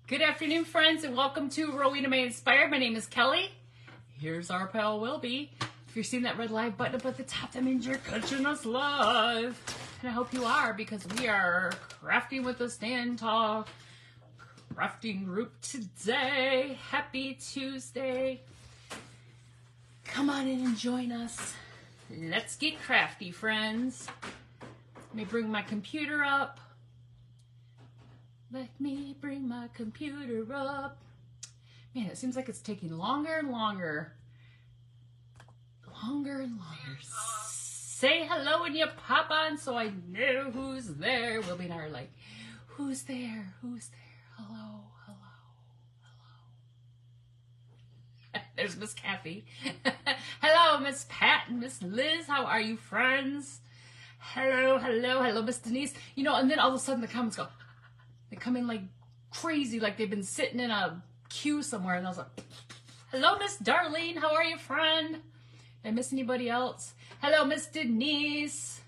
Good afternoon, friends, and welcome to Rowena May Inspired. My name is Kelly. Here's our pal Wilby. If you're seeing that red live button up at the top, that means you're catching us live. And I hope you are, because we are crafting with the Stand Tall crafting group today. Happy Tuesday. Come on in and join us. Let's get crafty, friends. Let me bring my computer up. Let me bring my computer up. Man, it seems like it's taking longer and longer. Longer and longer. Say hello when you pop on so I know who's there. Wilby and I are like, who's there? Who's there? Hello, hello, hello. There's Miss Kathy. Hello, Miss Pat and Miss Liz. How are you, friends? Hello, hello, hello, Miss Denise. You know, and then all of a sudden the comments go, they come in like crazy, like they've been sitting in a queue somewhere. And I was like, hello, Miss Darlene. How are you, friend? Did I miss anybody else? Hello, Miss Denise.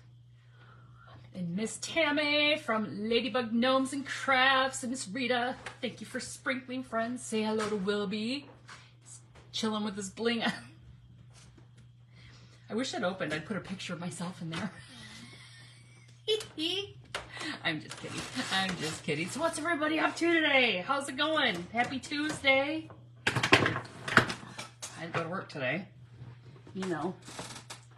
And Miss Tammy from Ladybug Gnomes and Crafts. And Miss Rita. Thank you for sprinkling, friends. Say hello to Wilby. He's chilling with his bling. I wish I'd opened. I'd put a picture of myself in there. I'm just kidding. I'm just kidding. So what's everybody up to today? How's it going? Happy Tuesday. I had to go to work today. You know,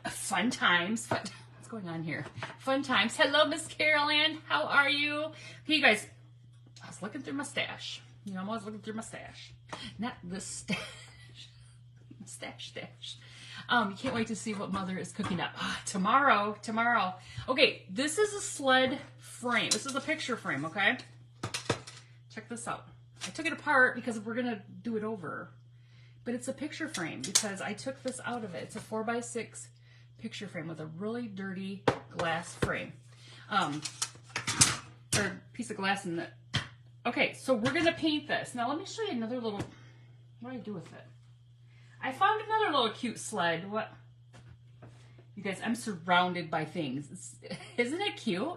fun times. What's going on here? Fun times. Hello, Miss Carol Ann. How are you? Hey, you guys. I was looking through my stash. You know, I'm always looking through my stash. Not this stash. Stash. You can't wait to see what Mother is cooking up. Tomorrow. Okay, this is a sled frame. This is a picture frame, okay? Check this out. I took it apart because we're going to do it over. But it's a picture frame because I took this out of it. It's a 4x6 picture frame with a really dirty glass frame. Or piece of glass in it. Okay, so we're going to paint this. Now let me show you another little, what do I do with it? I found another little cute sled. What? You guys, I'm surrounded by things. Isn't it cute?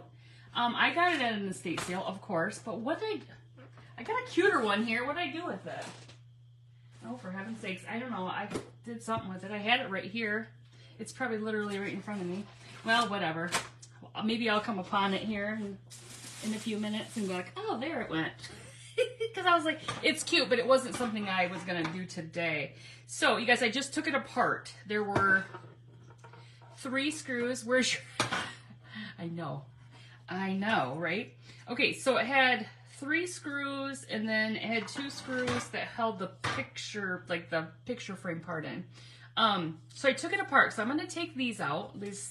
I got it at an estate sale, of course, but I got a cuter one here. What did I do with it? Oh, for heaven's sakes, I don't know. I did something with it. I had it right here. It's probably literally right in front of me. Well, whatever. Maybe I'll come upon it here in a few minutes and be like, oh, there it went. Because I was like, it's cute, but it wasn't something I was going to do today. So, you guys, I just took it apart. There were 3 screws. Where's your... I know, right? Okay, so it had 3 screws, and then it had 2 screws that held the picture, like the picture frame part in. So I took it apart. So I'm going to take these out. There's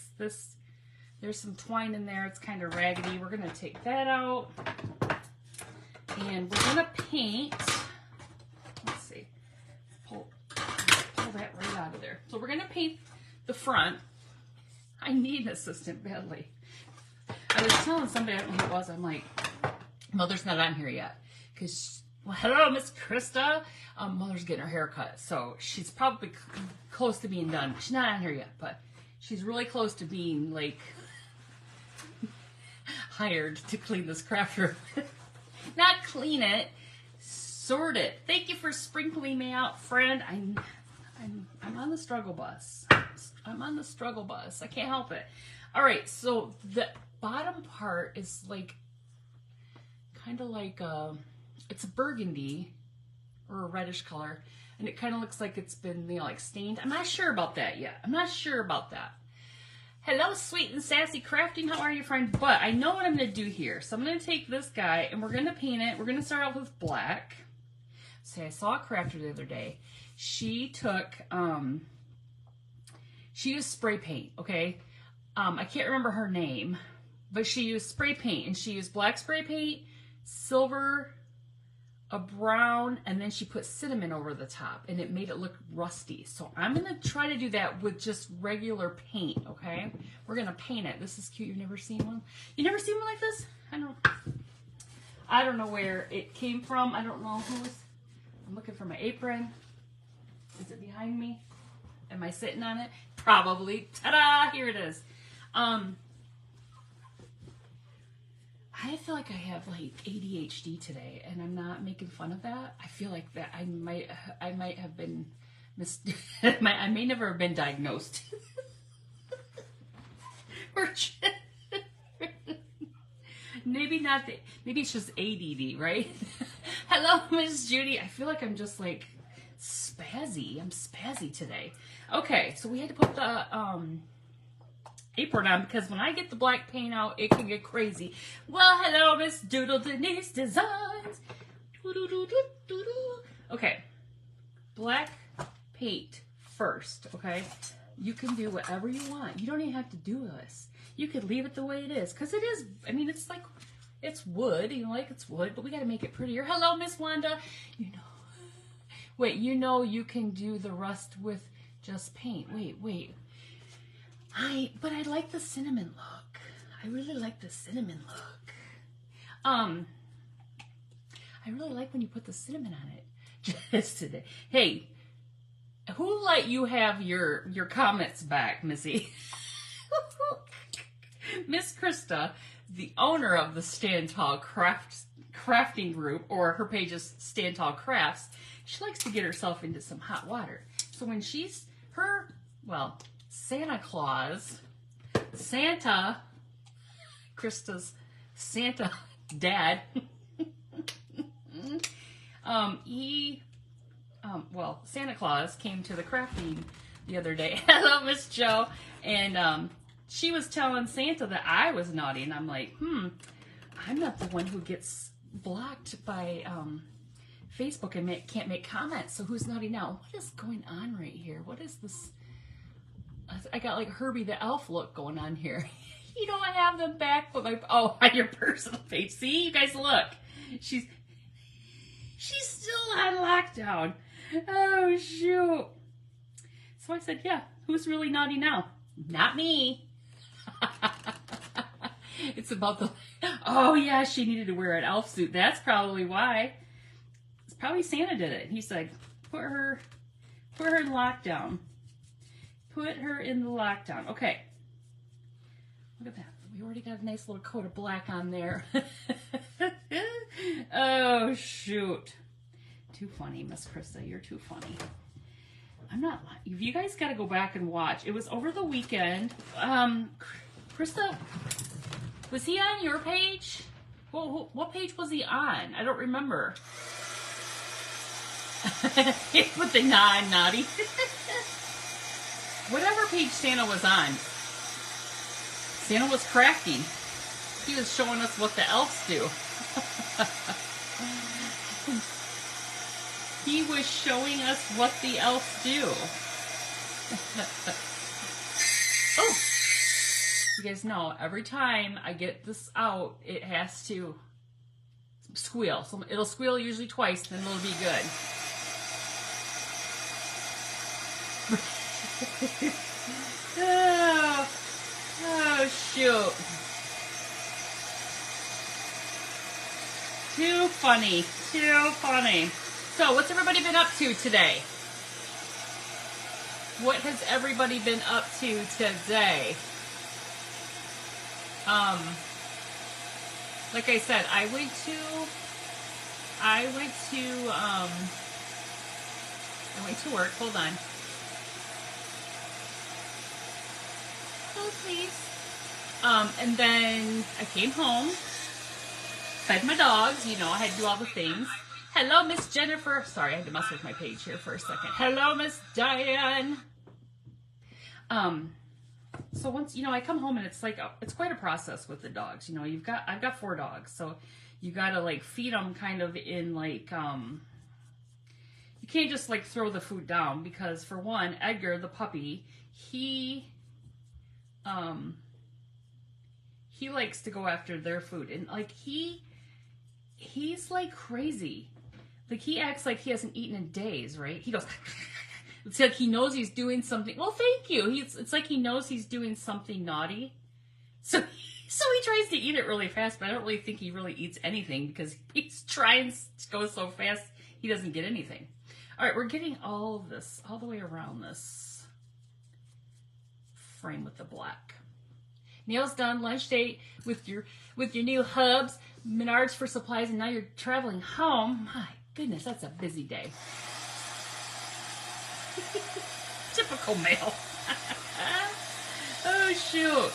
some twine in there. It's kind of raggedy. We're going to take that out. And we're going to paint, let's see, pull that right out of there. So we're going to paint the front. I need an assistant badly. I was telling somebody, I don't know who it was, I'm like, Mother's not on here yet. Because, well, hello, Miss Krista. Mother's getting her hair cut, so she's probably close to being done. She's not on here yet, but she's really close to being, like, hired to clean this craft room. Not clean it, sort it. Thank you for sprinkling me out, friend. I'm on the struggle bus. I'm on the struggle bus. I can't help it. All right, so the bottom part is like, kind of like it's a burgundy or a reddish color, and it kind of looks like it's been, you know, like stained. I'm not sure about that yet. I'm not sure about that. Hello, sweet and sassy crafting. How are you, friend? But I know what I'm going to do here. So I'm going to take this guy and we're going to paint it. We're going to start off with black. See, I saw a crafter the other day. She took, she used spray paint, okay? I can't remember her name, but she used spray paint, and she used black spray paint, silver, a brown, and then she put cinnamon over the top, and it made it look rusty. So I'm going to try to do that with just regular paint, okay? We're going to paint it. This is cute. You've never seen one? You never seen one like this? I don't know where it came from. I don't know who's... I'm looking for my apron. Is it behind me? Am I sitting on it? Probably. Ta-da! Here it is. I feel like I have like ADHD today, and I'm not making fun of that. I feel like that I might have been I may never have been diagnosed. Or maybe not. Maybe it's just ADD, right? Hello, Miss Judy. I feel like I'm just like spazzy. I'm spazzy today. Okay, so we had to put the apron on because when I get the black paint out, it can get crazy. Well, hello, Miss Doodle Denise Designs. Okay, black paint first, okay? You can do whatever you want. You don't even have to do this. You could leave it the way it is because it is, I mean, it's like, it's wood, you know, like it's wood, but we got to make it prettier. Hello, Miss Wanda. You know, wait, you know you can do the rust with just paint. Wait. But I like the cinnamon look. I really like the cinnamon look. I really like when you put the cinnamon on it. Just today. Hey, who let you have your comments back, Missy? Miss Krista, the owner of the Stand Tall crafting group, or her page is Stand Tall Crafts, she likes to get herself into some hot water. So when Krista's Santa dad, Santa Claus came to the crafting the other day. Hello, Miss Joe. And she was telling Santa that I was naughty. And I'm like, I'm not the one who gets blocked by Facebook and can't make comments. So who's naughty now? What is going on right here? What is this? I got like Herbie the Elf look going on here. You know, I have them back, but on your personal page. See, you guys look. She's still on lockdown. Oh, shoot. So I said, yeah, who's really naughty now? Not me. It's about the, oh yeah, she needed to wear an elf suit. That's probably why. It's probably Santa did it. He said, put her in lockdown. Put her in the lockdown. Okay. Look at that. We already got a nice little coat of black on there. Oh, shoot. Too funny, Miss Krista. You're too funny. I'm not lying. You guys got to go back and watch. It was over the weekend. Krista, was he on your page? Well, what page was he on? I don't remember. With the naughty. Whatever page Santa was on. Santa was crafting. He was showing us what the elves do. He was showing us what the elves do. Oh! You guys know, every time I get this out, it has to squeal. So it'll squeal usually twice, then it'll be good. Oh, shoot. Too funny. Too funny. So, what's everybody been up to today? What has everybody been up to today? Like I said, I went to work. Hold on. Oh, please. And then I came home, fed my dogs, you know, I had to do all the things. Hello, Miss Jennifer. Sorry, I had to mess with my page here for a second. Hello, Miss Diane. So once, you know, I come home and it's like, it's quite a process with the dogs. You know, I've got 4 dogs. So you got to like feed them kind of in like, you can't just like throw the food down because for one, Edgar, the puppy, he likes to go after their food. And like, he's like crazy. Like he acts like he hasn't eaten in days, right? He goes, it's like he knows he's doing something. Well, thank you. It's like he knows he's doing something naughty. So he tries to eat it really fast, but I don't really think he really eats anything because he's trying to go so fast he doesn't get anything. All right, we're getting all of this, all the way around this frame with the black. nails done, lunch date with your new hubs, Menards for supplies, and now you're traveling home. My goodness, that's a busy day. Typical male. Oh shoot.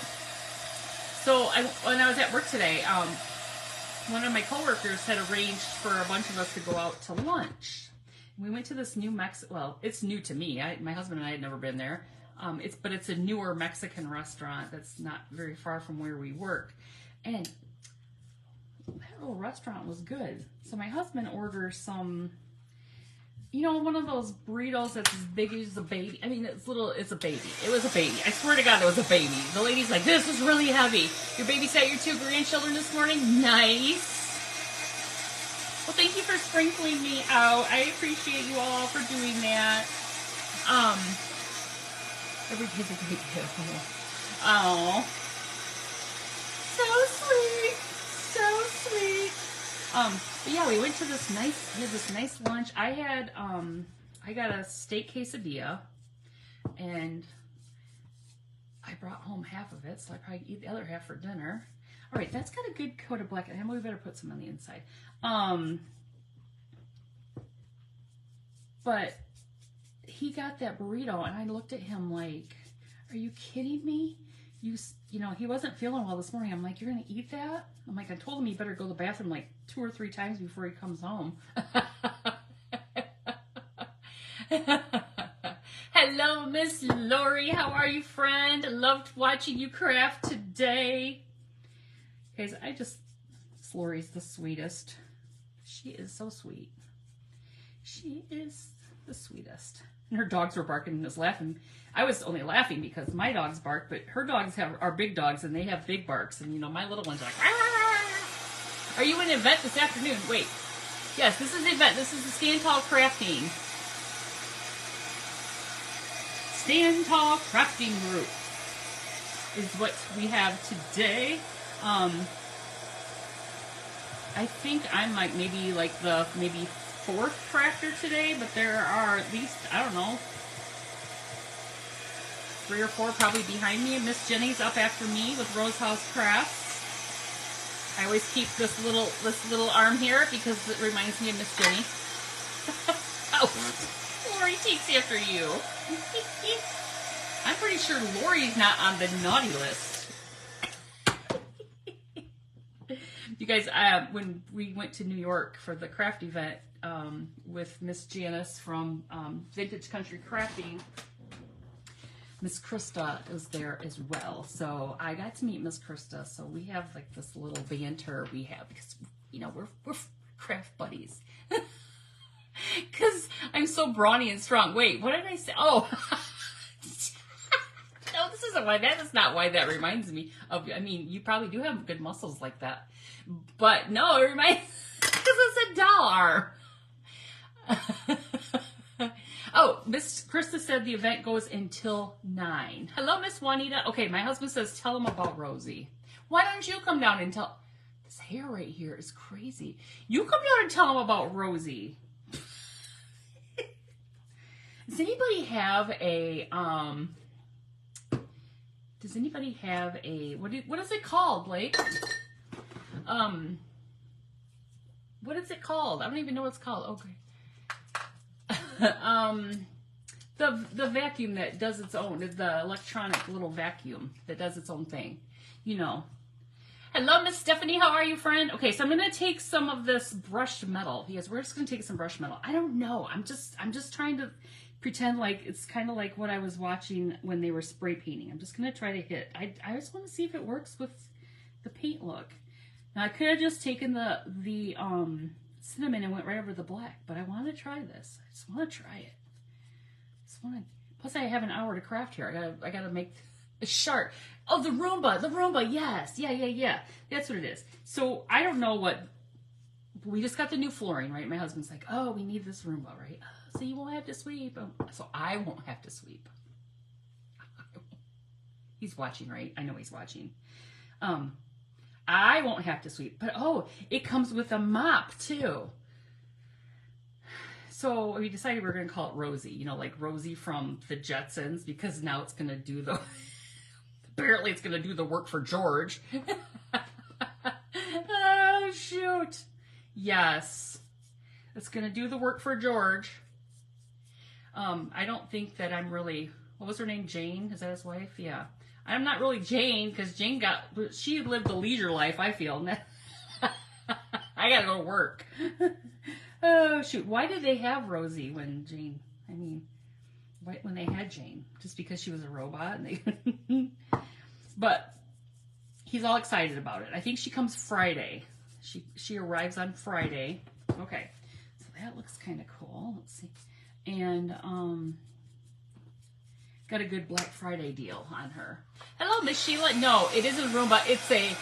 So when I was at work today, one of my coworkers had arranged for a bunch of us to go out to lunch. We went to this new well, it's new to me. My husband and I had never been there. But it's a newer Mexican restaurant that's not very far from where we work. And that little restaurant was good. So my husband orders some, one of those burritos that's as big as a baby. I mean, it's a baby. It was a baby. I swear to God, it was a baby. The lady's like, this is really heavy. Your babysat your 2 grandchildren this morning? Nice. Well, thank you for sprinkling me out. I appreciate you all for doing that. Every day's a great day. Oh. So sweet. So sweet. But yeah, we went to this nice lunch. I got a steak quesadilla, and I brought home half of it, so I probably eat the other half for dinner. All right, that's got a good coat of black, and we better put some on the inside. But he got that burrito, and I looked at him like, are you kidding me? He wasn't feeling well this morning. I'm like, you're going to eat that? I'm like, I told him he better go to the bathroom like 2 or 3 times before he comes home. Hello, Miss Lori. How are you, friend? Loved watching you craft today. Guys, Lori's the sweetest. She is so sweet. She is the sweetest. And her dogs were barking and was laughing. I was only laughing because my dogs bark, but her dogs are big dogs and they have big barks. And my little ones are like, "Arr!" Are you in an event this afternoon? Wait. Yes, this is the event. This is the Stand Tall Crafting. Stand Tall Crafting Group is what we have today. I think I'm maybe the 4th crafter today, but there are at least, I don't know, 3 or 4 probably behind me. Miss Jenny's up after me with Rose House Crafts. I always keep this little arm here because it reminds me of Miss Jenny. Oh, Lori takes after you. I'm pretty sure Lori's not on the naughty list. You guys, when we went to New York for the craft event with Miss Janice from Vintage Country Crafting, Miss Krista was there as well. So I got to meet Miss Krista. So we have this little banter we have because, we're craft buddies. Because I'm so brawny and strong. Wait, what did I say? Oh, no, this isn't why. That is not why that reminds me of. I mean, you probably do have good muscles like that, but no, it reminds because it's a doll arm. Oh, Miss Krista said the event goes until 9. Hello, Miss Juanita. Okay, my husband says tell him about Rosie. Why don't you come down and tell? This hair right here is crazy. You come down and tell him about Rosie. Does anybody have a what is it called, Blake? What is it called? I don't even know what it's called. Okay. The vacuum that does its own, the electronic little vacuum that does its own thing. Hello, Miss Stephanie. How are you, friend? Okay, so I'm gonna take some of this brushed metal because we're just gonna take some brushed metal. I don't know. I'm just trying to pretend like it's kind of like what I was watching when they were spray painting. I'm just gonna try to hit. I just want to see if it works with the paint look. Now I could have just taken the cinnamon and went right over the black, but I want to try this. I just want to try it. Plus I have an hour to craft here. I gotta make a shark. Oh, the Roomba, yes. Yeah. That's what it is. So I don't know what, we just got the new flooring, right? My husband's like, oh, we need this Roomba, right? So you won't have to sweep. So I won't have to sweep. He's watching, right? I know he's watching. I won't have to sweep, but oh, it comes with a mop too. So we decided we were going to call it Rosie, like Rosie from the Jetsons, because now it's going to do the Apparently it's going to do the work for George. Oh, shoot. Yes. It's going to do the work for George. I don't think that I'm really... What was her name? Jane? Is that his wife? Yeah. I'm not really Jane, because Jane she lived the leisure life, I feel. I gotta go to work. Oh, shoot. Why did they have Rosie when Jane... I mean, when they had Jane? Just because she was a robot? And but he's all excited about it. I think she comes Friday. She arrives on Friday. Okay. So that looks kind of cool. Let's see. And, got a good Black Friday deal on her. Hello, Miss Sheila. No, it isn't a Roomba. It's a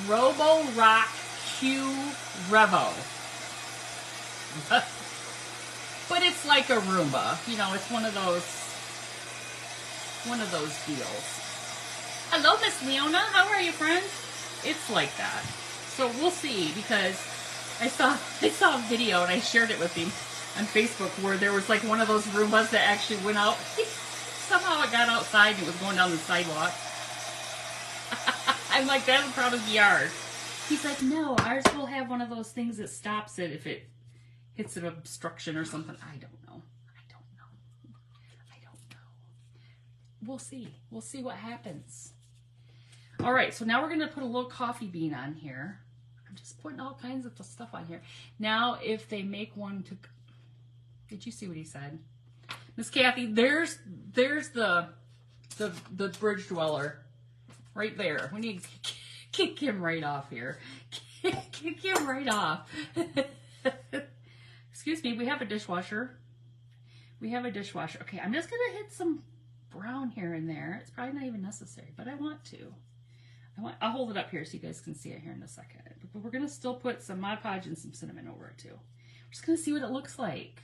Robo-Rock Q Revo. But it's like a Roomba. You know, it's one of those deals. Hello, Miss Leona. How are you, friend? It's like that. So we'll see, because I saw a video and I shared it with him on Facebook where there was like one of those Roombas that actually went out. Somehow it got outside and it was going down the sidewalk. I'm like, that's probably the yard. He's like, no, ours will have one of those things that stops it if it hits an obstruction or something. I don't know. We'll see. We'll see what happens. All right, so now we're going to put a little coffee bean on here. I'm just putting all kinds of stuff on here. Now, if they make one to... Did you see what he said? Miss Kathy, there's the bridge dweller right there. We need to kick him right off here. Kick him right off. Excuse me, we have a dishwasher. Okay, I'm just going to hit some brown here and there. It's probably not even necessary, but I want to. I'll hold it up here so you guys can see it here in a second. But we're going to still put some Mod Podge and some cinnamon over it too. We're just going to see what it looks like.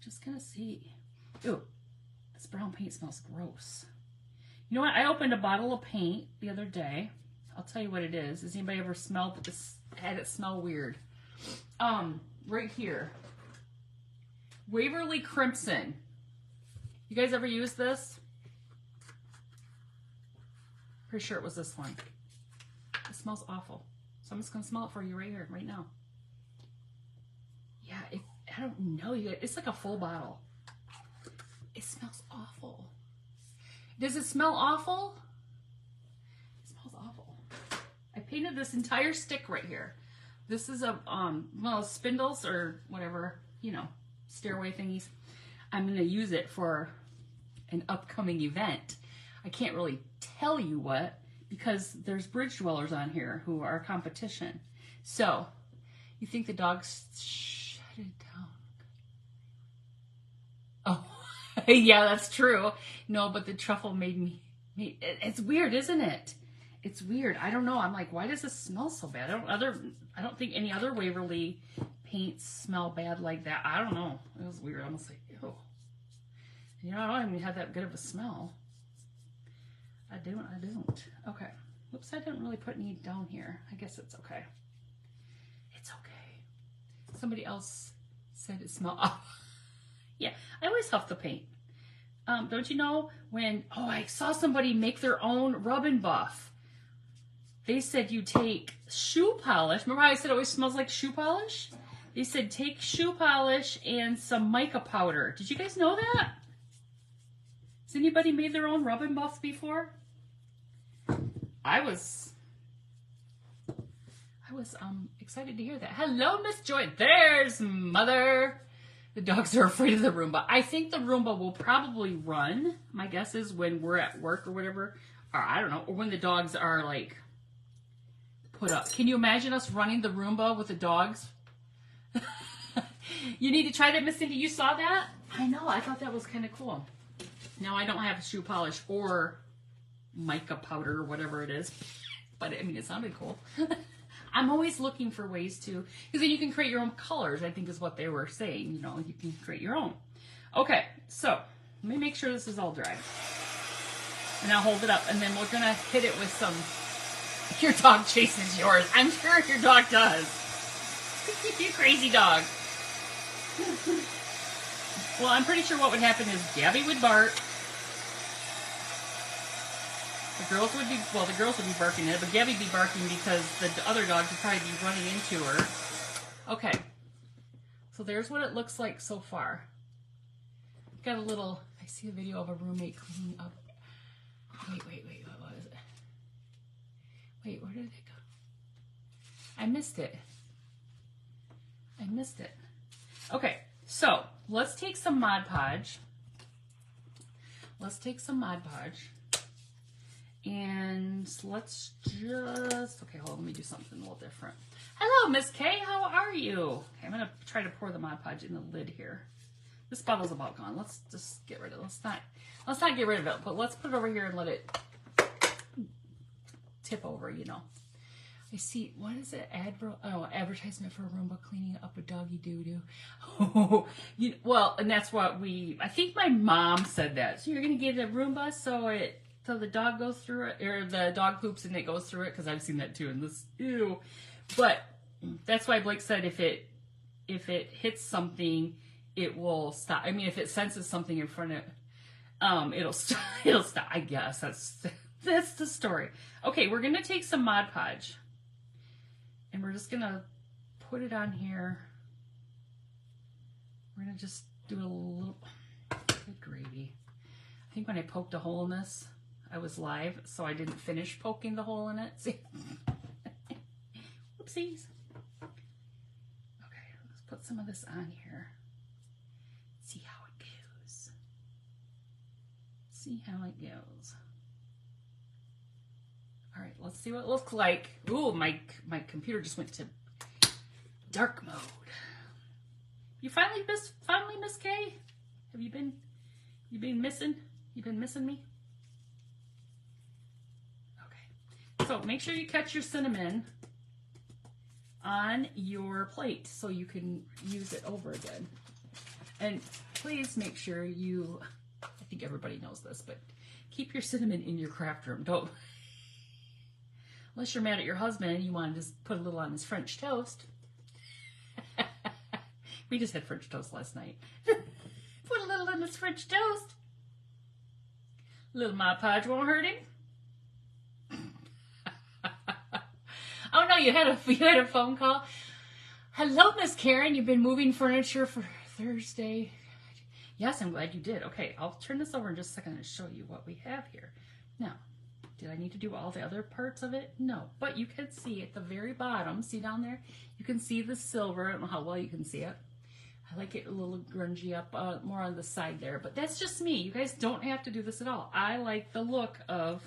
Just going to see. Ooh, this brown paint smells gross. You know what? I opened a bottle of paint the other day. I'll tell you what it is. Has anybody ever smelled this? Had it smell weird? Right here. Waverly Crimson. You guys ever use this? Pretty sure it was this one. It smells awful. So I'm just going to smell it for you right here, right now. Yeah, I don't know. It's like a full bottle. It smells awful. Does it smell awful? It smells awful. I painted this entire stick right here. This is a, well, spindles or whatever, you know, stairway thingies. I'm going to use it for an upcoming event. I can't really tell you what, because there's bridge dwellers on here who are competition. So, you think the dogs shut it down? Oh, yeah, that's true. No, but the truffle made me, it's weird, isn't it? It's weird. I don't know. I'm like, why does this smell so bad? I don't think any other Waverly paints smell bad like that. I don't know. It was weird. I'm just like, ew. You know, I don't even have that good of a smell. I don't. Okay. Whoops, I didn't really put any down here. I guess it's okay. It's okay. Somebody else said it smelled. Oh. Yeah, I always huff the paint. Don't you know when, I saw somebody make their own rub and buff. They said you take shoe polish. Remember how I said it always smells like shoe polish? They said take shoe polish and some mica powder. Did you guys know that? Has anybody made their own rub and buff before? I was excited to hear that. Hello, Miss Joy. There's Mother. The dogs are afraid of the Roomba. I think the Roomba will probably run. My guess is when we're at work or whatever. Or I don't know. Or when the dogs are like put up. Can you imagine us running the Roomba with the dogs? You need to try that, Miss Cindy. You saw that? I know. I thought that was kind of cool. Now, I don't have shoe polish or mica powder or whatever it is. But, I mean, it sounded cool. I'm always looking for ways to, because then you can create your own colors, I think is what they were saying. You know, you can create your own. Okay, so let me make sure this is all dry. And I'll hold it up, and then we're going to hit it with some, your dog chases yours. I'm sure your dog does. You crazy dog. Well, I'm pretty sure what would happen is Gabby would bark. The girls would be, well, the girls would be barking at it, but Gabby'd be barking because the other dogs would probably be running into her. Okay. So there's what it looks like so far. Got a little, I see a video of a roommate cleaning up. Wait, what is it? Wait, where did it go? I missed it. Okay, so let's take some Mod Podge. And let's just, okay, hold on, let me do something a little different. Hello, Miss K, how are you? Okay, I'm gonna try to pour the Mod Podge in the lid here. This bottle's about gone. Let's just get rid of it. Let's not get rid of it, but let's put it over here and let it tip over, you know. I see, what is it? Advertisement for a Roomba cleaning up a doggy doo-doo. Oh, well, and that's what I think my mom said that. So you're going to get a Roomba so the dog goes through it, or the dog poops and it goes through it, because I've seen that too, and this, ew. But that's why Blake said if it hits something, it will stop. I mean, if it senses something in front of it'll stop, I guess. That's the story. Okay, we're going to take some Mod Podge. And we're just going to put it on here. We're going to just do a little, good gravy. I think when I poked a hole in this, I was live, so I didn't finish poking the hole in it. See? Whoopsies. Okay, let's put some of this on here. See how it goes. All right, let's see what it looks like. Ooh, my computer just went to dark mode. You finally Miss K? Have you been missing? You been missing me? Okay. So make sure you catch your cinnamon on your plate so you can use it over again. And please make sure I think everybody knows this, but keep your cinnamon in your craft room. Don't, unless you're mad at your husband and you want to just put a little on his French toast. We just had French toast last night. Put a little in his French toast. A little Mod Podge won't hurt him. Oh no, you had a phone call. Hello, Miss Karen. You've been moving furniture for Thursday. Yes, I'm glad you did. Okay, I'll turn this over in just a second and show you what we have here. Now, did I need to do all the other parts of it? No, but you can see at the very bottom, see down there? You can see the silver. I don't know how well you can see it. I like it a little grungy up, more on the side there, but that's just me. You guys don't have to do this at all. I like the look of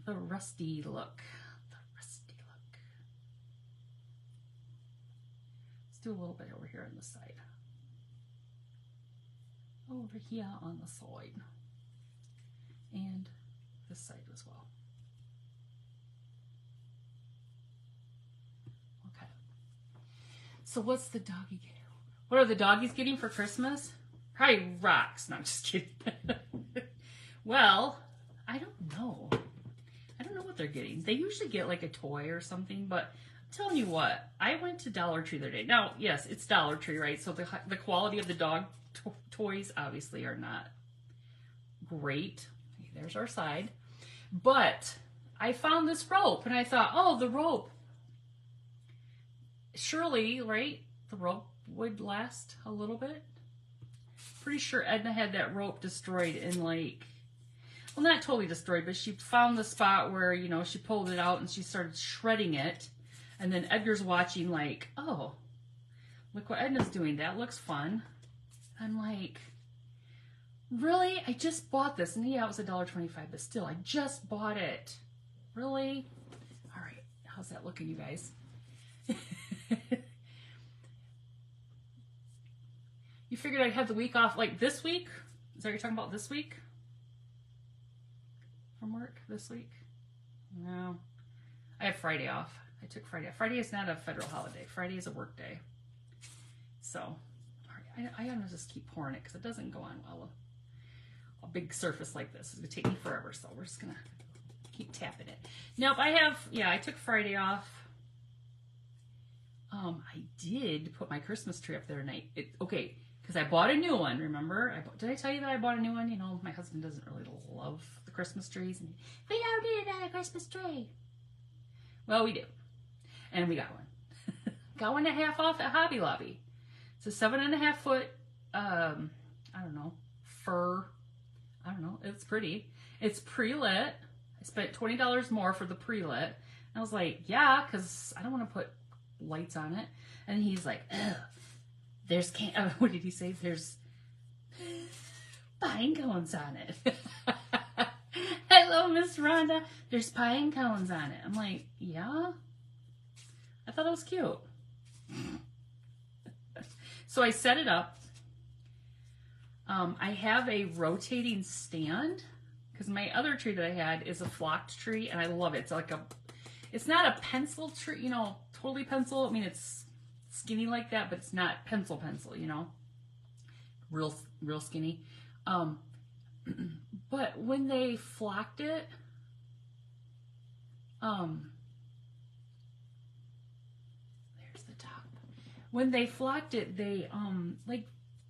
the rusty look. Let's do a little bit over here on the side. Over here on the side. And this side as well. Okay. So what's the doggy getting? What are the doggies getting for Christmas? Probably rocks. No, I'm just kidding. Well, I don't know. I don't know what they're getting. They usually get like a toy or something, but I'm telling you what, I went to Dollar Tree the other day. Now, yes, it's Dollar Tree, right? So the quality of the dog toys obviously are not great. There's our side. But I found this rope and I thought, oh, the rope. Surely, right? The rope would last a little bit. Pretty sure Edna had that rope destroyed in like, well, not totally destroyed, but she found the spot where, you know, she pulled it out and she started shredding it. And then Edgar's watching like, oh, look what Edna's doing. That looks fun. I'm like, really? I just bought this. And yeah, it was $1.25, but still, I just bought it. Really? All right. How's that looking, you guys? You figured I'd have the week off like this week? Is that what you're talking about, this week? From work this week? No. I have Friday off. I took Friday off. Friday is not a federal holiday. Friday is a work day. So, all right. I gotta just keep pouring it because it doesn't go on well. A big surface like this is gonna take me forever, so we're just gonna keep tapping it. Now, I took Friday off. I did put my Christmas tree up there tonight. Okay, because because I bought a new one, remember? Did I tell you that I bought a new one? You know, my husband doesn't really love the Christmas trees. And we don't need another Christmas tree. Well, we do. And we got one. Got 1.5 off at Hobby Lobby. It's a 7.5 foot, I don't know, fir. I don't know. It's pretty. It's pre-lit. I spent $20 more for the pre-lit. And I was like, yeah, because I don't want to put lights on it. And he's like, ugh, there's what did he say? There's pine cones on it. Hello, Miss Rhonda. There's pine cones on it. I'm like, yeah. I thought it was cute. So I set it up. I have a rotating stand because my other tree that I had is a flocked tree and I love it. It's like it's not a pencil tree, you know, totally pencil. I mean, it's skinny like that, but it's not pencil, you know, real skinny. But when they flocked it, there's the top. When they flocked it, they, like,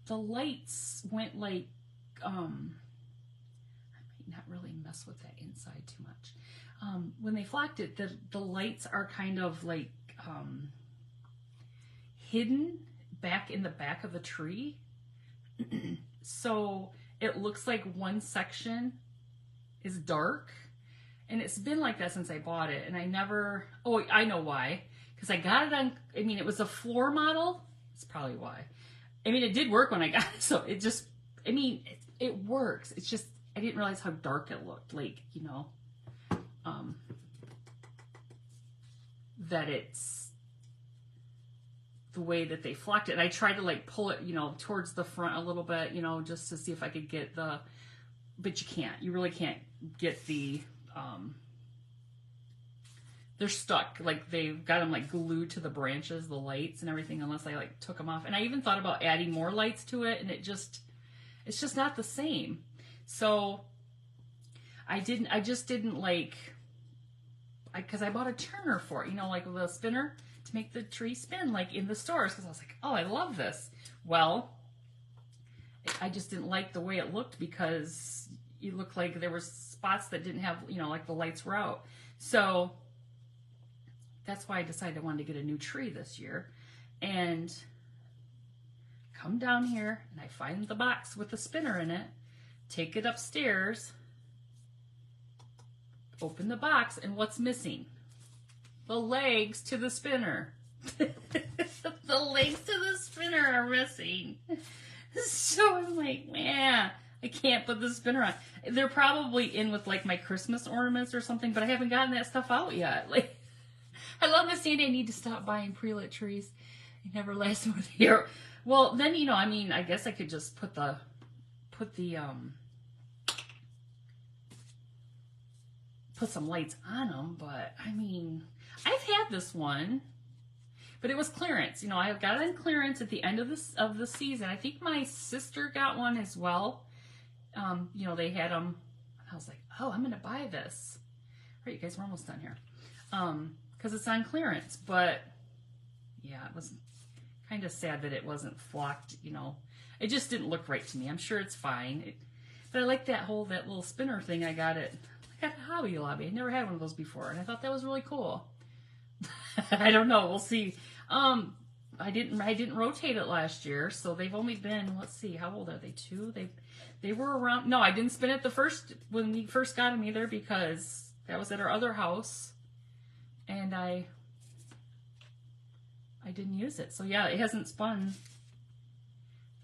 the lights went like, I might not really mess with that inside too much. When they flocked it, the lights are kind of like, hidden back in the back of the tree. So it looks like one section is dark, and it's been like that since I bought it. And I never, oh, I know why. Because I got it on, I mean, it was a floor model. That's probably why. I mean, it did work when I got it. So it just, I mean, it works. It's just, I didn't realize how dark it looked. Like, you know, that it's the way that they flocked it. And I tried to like pull it, you know, towards the front a little bit, you know, just to see if I could get the, but you can't. You really can't get the, they're stuck. Like they've got them like glued to the branches, the lights and everything, unless I like took them off. And I even thought about adding more lights to it, and it's just not the same. So I just didn't like, because I bought a turner for it, you know, like with a spinner to make the tree spin like in the stores. Because I was like, oh, I love this. Well, I just didn't like the way it looked because it looked like there were spots that didn't have, you know, like the lights were out. So that's why I decided I wanted to get a new tree this year. And come down here and I find the box with the spinner in it, take it upstairs, open the box, and what's missing? The legs to the spinner. The legs to the spinner are missing. So I'm like, man, I can't put the spinner on. They're probably in with like my Christmas ornaments or something, but I haven't gotten that stuff out yet. Like, I love Miss Sandy. I need to stop buying pre-lit trees. It never lasts more than a year. Well, then, you know, I mean, I guess I could just put some lights on them, but I mean, I've had this one, but it was clearance. You know, I got it on clearance at the end of the season. I think my sister got one as well. You know, they had them. I was like, oh, I'm going to buy this. All right, you guys, we're almost done here. Because it's on clearance, but yeah, it was kind of sad that it wasn't flocked, you know. It just didn't look right to me. I'm sure it's fine. But I like that little spinner thing I got at Hobby Lobby. I never had one of those before, and I thought that was really cool. I don't know. We'll see. I didn't rotate it last year, so they've only been, let's see, how old are they? 2? They were around. No, I didn't spin it when we first got them either, because that was at our other house, and I didn't use it. So yeah, it hasn't spun.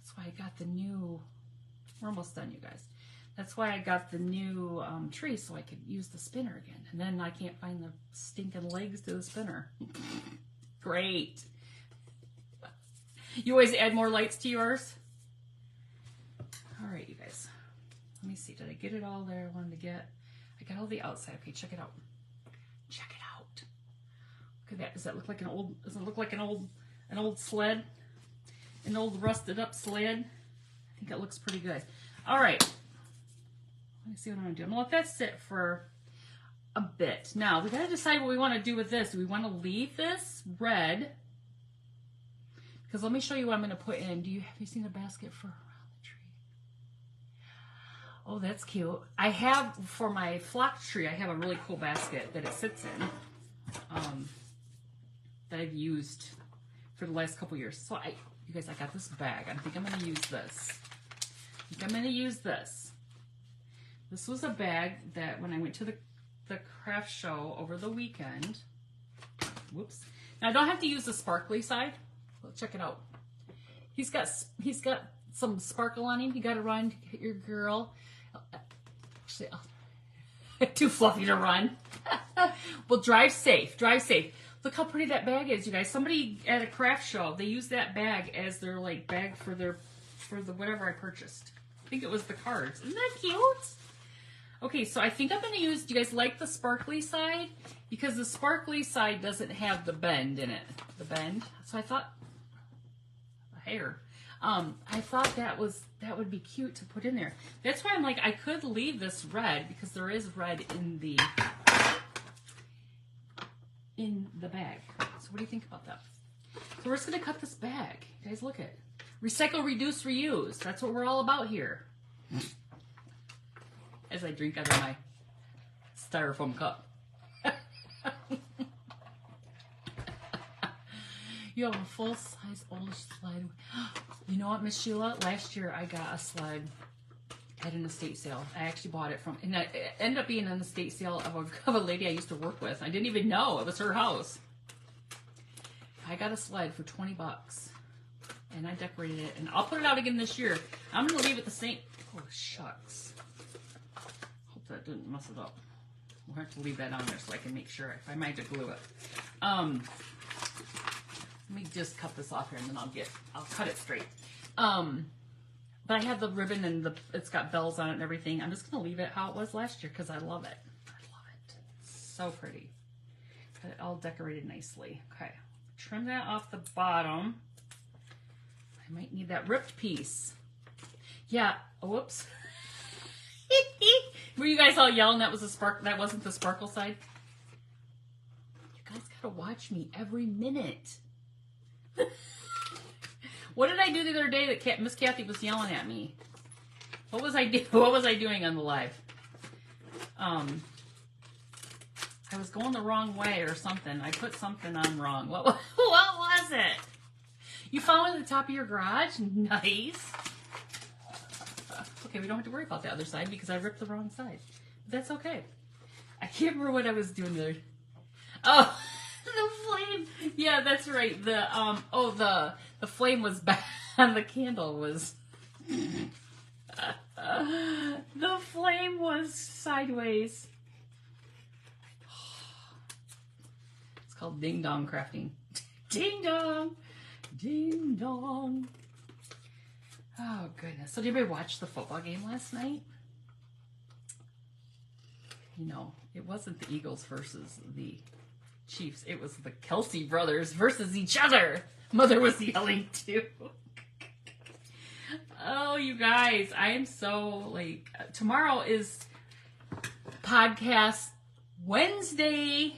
That's why I got the new. We're almost done, you guys. That's why I got the new tree, so I could use the spinner again. And then I can't find the stinking legs to the spinner. Great. You always add more lights to yours? All right, you guys. Let me see. Did I get it all there I wanted to get? I got all the outside. Okay, check it out. Check it out. Look at that. Does that look like an old sled? An old rusted up sled? I think it looks pretty good. All right. Let me see what I'm going to do. I'm going to let that sit for a bit. Now, we got to decide what we want to do with this. Do we want to leave this red? Because let me show you what I'm going to put in. Have you seen a basket for around the tree? Oh, that's cute. I have, for my flock tree, I have a really cool basket that it sits in. That I've used for the last couple years. So you guys, I got this bag. I think I'm going to use this. This was a bag that when I went to the craft show over the weekend. Whoops. Now I don't have to use the sparkly side. Let's check it out. He's got some sparkle on him. You got to run, hit your girl. Actually, too fluffy to run. Well, drive safe. Drive safe. Look how pretty that bag is, you guys. Somebody at a craft show, they used that bag as their like bag for the whatever I purchased. I think it was the cards. Isn't that cute? Okay, so I think I'm going to use, do you guys like the sparkly side? Because the sparkly side doesn't have the bend in it. The bend. So I thought, hair. I thought that would be cute to put in there. That's why I'm like, I could leave this red because there is red in the bag. So what do you think about that? So we're just going to cut this bag. You guys, look at it. Recycle, reduce, reuse. That's what we're all about here. As I drink out of my styrofoam cup. You have a full-size old sled. You know what, Miss Sheila? Last year I got a sled at an estate sale. I actually bought it from, and it ended up being an estate sale of a lady I used to work with. I didn't even know it was her house. I got a sled for 20 bucks. And I decorated it. And I'll put it out again this year. I'm going to leave it the same. Oh, shucks. Hope that didn't mess it up. We'll have to leave that on there so I can make sure. If I might have to glue it. Let me just cut this off here and then I'll cut it straight. But I have the ribbon and it's got bells on it and everything. I'm just going to leave it how it was last year because I love it. I love it. It's so pretty. Got it all decorated nicely. Okay. Trim that off the bottom. I might need that ripped piece. Yeah. Oh, whoops. Were you guys all yelling that was a spark? That wasn't the sparkle side? You guys gotta watch me every minute. What did I do the other day that Miss Kathy was yelling at me? What was I doing on the live? I was going the wrong way or something. I put something on wrong. What was it? You found it at the top of your garage? Nice. Okay, we don't have to worry about the other side because I ripped the wrong side. But that's okay. I can't remember what I was doing there. Oh, the flame. Yeah, that's right. The flame was back and the candle was the flame was sideways. It's called ding dong crafting. Ding dong. Ding dong. Oh, goodness. So did anybody watch the football game last night? You know, it wasn't the Eagles versus the Chiefs. It was the Kelsey brothers versus each other. Mother was yelling too. Oh, you guys. I am so, like, tomorrow is podcast Wednesday.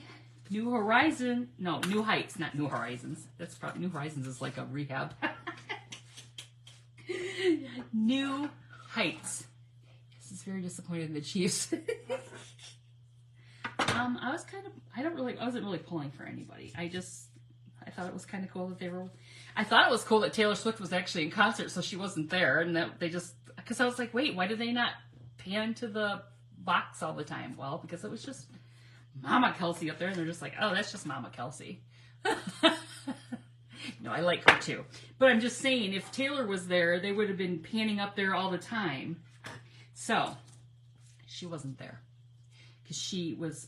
New Horizon. No, New Heights, not New Horizons. That's probably, New Horizons is like a rehab. New Heights. This is very disappointed in the Chiefs. I wasn't really pulling for anybody. I thought it was kind of cool that I thought it was cool that Taylor Swift was actually in concert, so she wasn't there, and that because I was like, wait, why do they not pan to the box all the time? Well, because it was just Mama Kelsey up there, and they're just like, oh, that's just Mama Kelsey. No, I like her too. But I'm just saying, if Taylor was there, they would have been panning up there all the time. So, she wasn't there. Because she was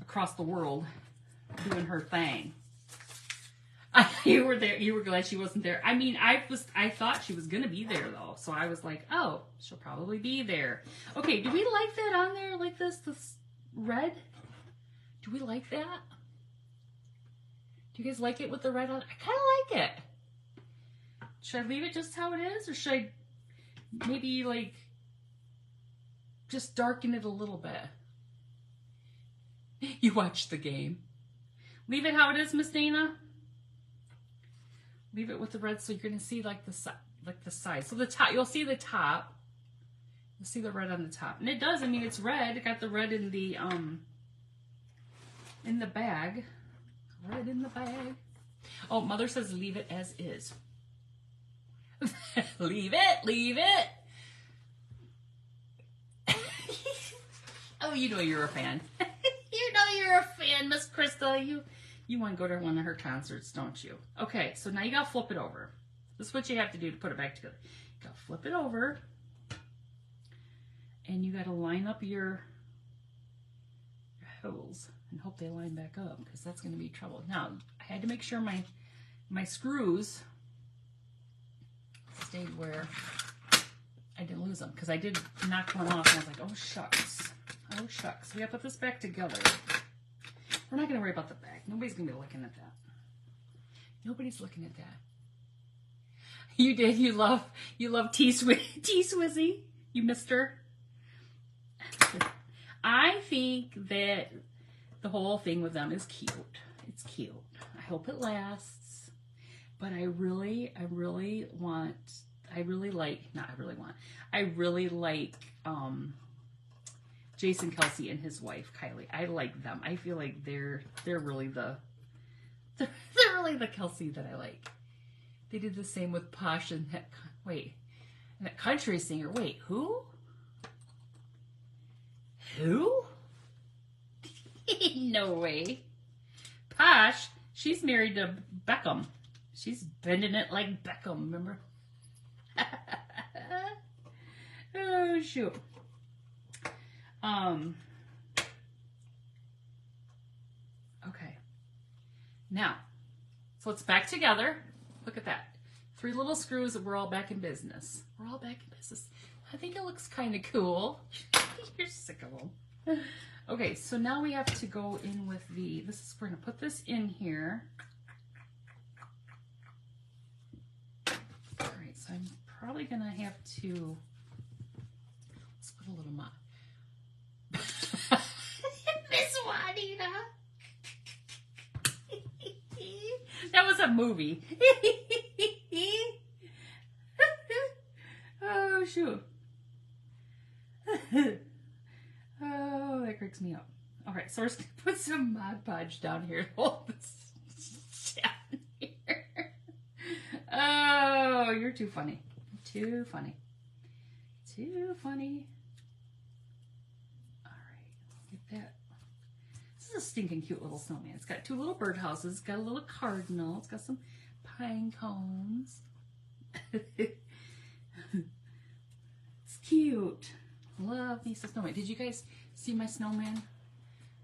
across the world doing her thing. You were there. You were glad she wasn't there. I mean, I thought she was going to be there, though. So I was like, oh, she'll probably be there. Okay, do we like that on there like this red? Do we like that? Do you guys like it with the red on? I kind of like it. Should I leave it just how it is? Or should I maybe, like, just darken it a little bit? You watched the game. Leave it how it is, Miss Dana? Leave it with the red so you're going to see like the side. So the top, you'll see the top. You'll see the red on the top. And it does, I mean, it's red. It got the red in the bag. Red in the bag. Oh, Mother says leave it as is. Leave it. Oh, you know you're a fan. You know you're a fan, Miss Krista. You want to go to one of her concerts, don't you? Okay, so now you got to flip it over. This is what you have to do to put it back together. You got to flip it over. And you got to line up your holes and hope they line back up because that's going to be trouble. Now, I had to make sure my screws stayed where I didn't lose them because I did knock one off and I was like, oh shucks. Oh shucks. We got to put this back together. We're not going to worry about the back. Nobody's going to be looking at that. Nobody's looking at that. You did. You love T-Swizzy. You missed her. I think that the whole thing with them is cute. It's cute. I hope it lasts. But I really like Jason Kelsey and his wife Kylie. I like them. I feel like they're really the Kelsey that I like. They did the same with Posh and that country singer. Wait, who? Who? No way. Posh, she's married to Beckham. She's bending it like Beckham, remember? Oh, shoot. Okay. Now, so it's back together. Look at that. 3 little screws and we're all back in business. We're all back in business. I think it looks kind of cool. You're sick of them. Okay, so now we have to go in with we're going to put this in here. All right, so I'm probably going to have to, let's put a little mod. Miss Juanita. That was a movie. Oh, shoot. Oh, that cracks me up. All right, so we're just going to put some Mod Podge down here to hold this down here. Oh, you're too funny. Too funny. Too funny. All right, get that. This is a stinking cute little snowman. It's got 2 little birdhouses. It's got a little cardinal. It's got some pine cones. It's cute. Love me some snowman. Did you guys see my snowman?